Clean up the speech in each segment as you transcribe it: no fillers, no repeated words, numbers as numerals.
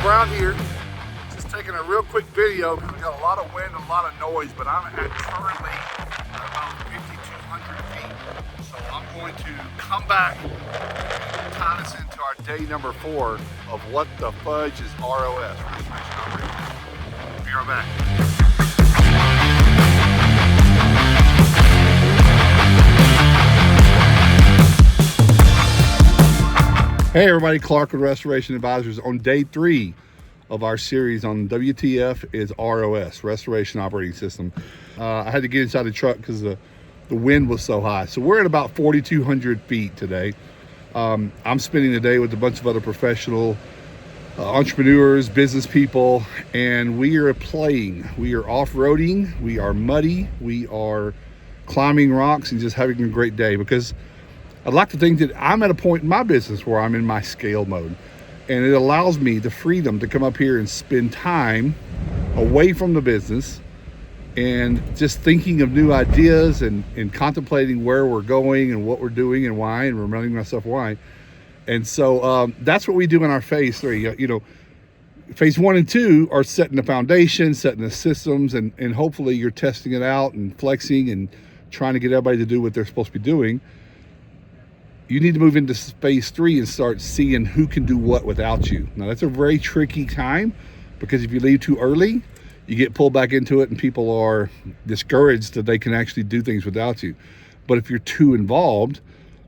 Brown here, just taking a real quick video because we got a lot of wind and a lot of noise, but I'm currently at about 5,200 feet. So I'm going to come back and tie this into our day number 4 of what the fudge is ROS. Be right back. Hey everybody, Clark with Restoration Advisors on day 3 of our series on WTF is ROS, Restoration Operating System. I had to get inside the truck because the wind was so high. So we're at about 4,200 feet today. I'm spending the day with a bunch of other professional entrepreneurs, business people, and we are playing. We are off-roading, we are muddy, we are climbing rocks and just having a great day because I'd like to think that I'm at a point in my business where I'm in my scale mode, and it allows me the freedom to come up here and spend time away from the business and just thinking of new ideas and contemplating where we're going and what we're doing and why, and reminding myself why. And so that's what we do in our phase 3. You know, phase 1 and 2 are setting the foundation, setting the systems, and hopefully you're testing it out and flexing and trying to get everybody to do what they're supposed to be doing. You need to move into phase 3 and start seeing who can do what without you. Now that's a very tricky time because if you leave too early, you get pulled back into it and people are discouraged that they can actually do things without you. But if you're too involved,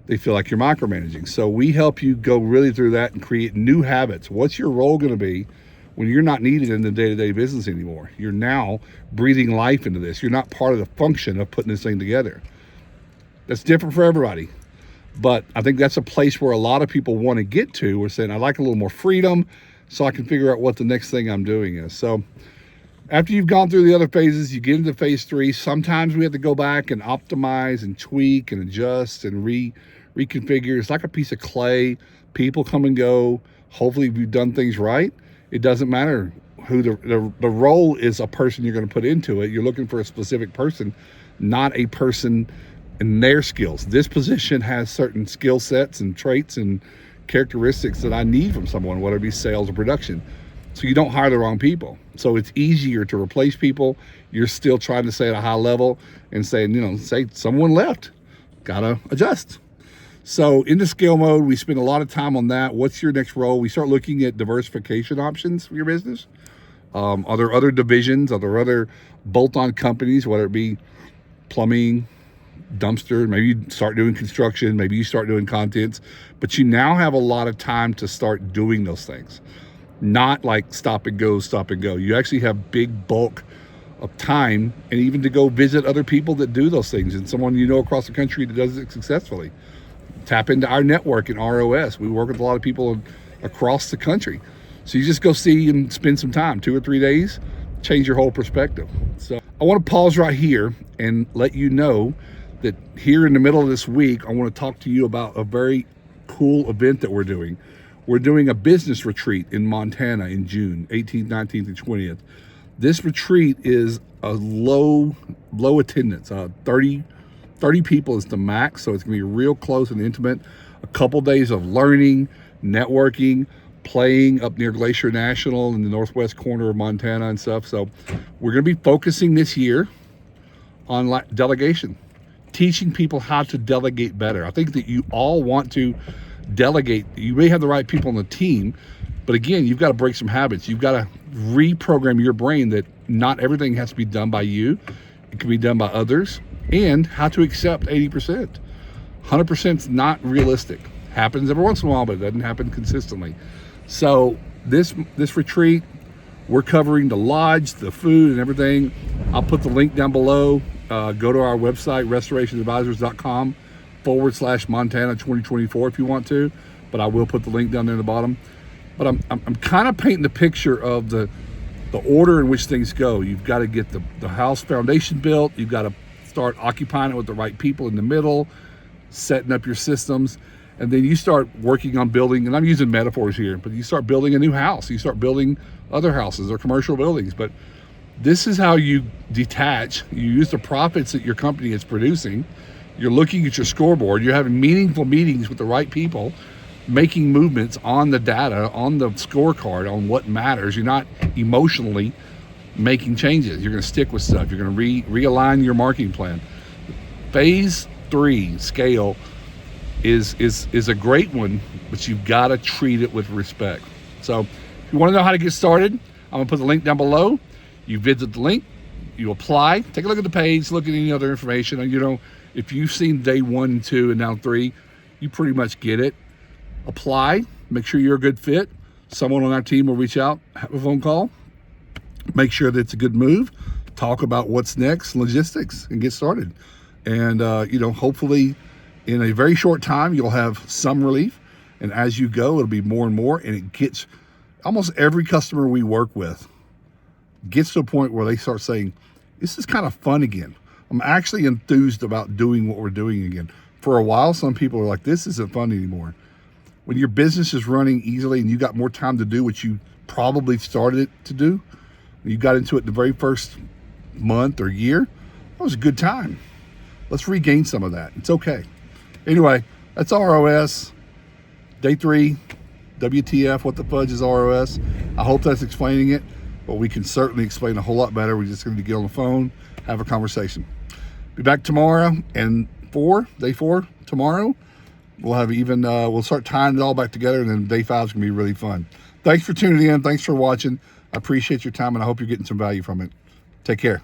they feel like you're micromanaging. So we help you go really through that and create new habits. What's your role going to be when you're not needed in the day-to-day business anymore? You're now breathing life into this. You're not part of the function of putting this thing together. That's different for everybody. But I think that's a place where a lot of people want to get to. We're saying, I like a little more freedom so I can figure out what the next thing I'm doing is. So after you've gone through the other phases, you get into phase 3. Sometimes we have to go back and optimize and tweak and adjust and reconfigure. It's like a piece of clay. People come and go. Hopefully if you've done things right, it doesn't matter who the role is. A person you're going to put into it. You're looking for a specific person, not a person and their skills. This position has certain skill sets and traits and characteristics that I need from someone, whether it be sales or production. So you don't hire the wrong people. So it's easier to replace people. You're still trying to stay at a high level and saying, you know, say someone left, gotta adjust. So in the scale mode, we spend a lot of time on that. What's your next role? We start looking at diversification options for your business. Are there other divisions? Are there other bolt-on companies, whether it be plumbing, dumpster, maybe you start doing construction, maybe you start doing contents, but you now have a lot of time to start doing those things. Not like stop and go. You actually have big bulk of time and even to go visit other people that do those things and someone you know across the country that does it successfully. Tap into our network in ROS. We work with a lot of people across the country. So you just go see and spend some time, 2 or 3 days, change your whole perspective. So I want to pause right here and let you know that here in the middle of this week, I want to talk to you about a very cool event that we're doing. We're doing a business retreat in Montana in June, 18th, 19th, and 20th. This retreat is a low attendance. 30 people is the max, so it's going to be real close and intimate. A couple days of learning, networking, playing up near Glacier National in the northwest corner of Montana and stuff. So we're going to be focusing this year on delegation. Teaching people how to delegate better. I think that you all want to delegate. You may have the right people on the team, but again, you've got to break some habits. You've got to reprogram your brain that not everything has to be done by you. It can be done by others, and how to accept 80%. 100% is not realistic. Happens every once in a while, but it doesn't happen consistently. So this retreat, we're covering the lodge, the food, and everything. I'll put the link down below. Go to our website, restorationadvisors.com/Montana 2024 if you want to, but I will put the link down there in the bottom. But I'm kind of painting the picture of the order in which things go. You've got to get the house foundation built. You've got to start occupying it with the right people in the middle, setting up your systems, and then you start working on building, and I'm using metaphors here, but you start building a new house. You start building other houses or commercial buildings, but this is how you detach. You use the profits that your company is producing. You're looking at your scoreboard. You're having meaningful meetings with the right people making movements on the data, on the scorecard, on what matters. You're not emotionally making changes. You're going to stick with stuff. You're going to realign your marketing plan. Phase 3 scale is a great one, but you've got to treat it with respect. So if you want to know how to get started, I'm going to put the link down below. You visit the link, you apply, take a look at the page, look at any other information. And, you know, if you've seen day 1 and 2 and now 3, you pretty much get it. Apply, make sure you're a good fit. Someone on our team will reach out, have a phone call, make sure that it's a good move, talk about what's next, logistics, and get started. And, you know, hopefully in a very short time, you'll have some relief. And as you go, it'll be more and more. And it gets, almost every customer we work with gets to a point where they start saying, this is kind of fun again. I'm actually enthused about doing what we're doing again. For a while, some people are like, this isn't fun anymore. When your business is running easily and you got more time to do what you probably started it to do, you got into it the very first month or year, that was a good time. Let's regain some of that. It's okay. Anyway, that's ROS. Day 3, WTF, what the fudge is ROS. I hope that's explaining it, but we can certainly explain a whole lot better. We're just going to get on the phone, have a conversation. Be back tomorrow, and day 4, tomorrow, we'll have even, we'll start tying it all back together, and then day 5 is going to be really fun. Thanks for tuning in. Thanks for watching. I appreciate your time, and I hope you're getting some value from it. Take care.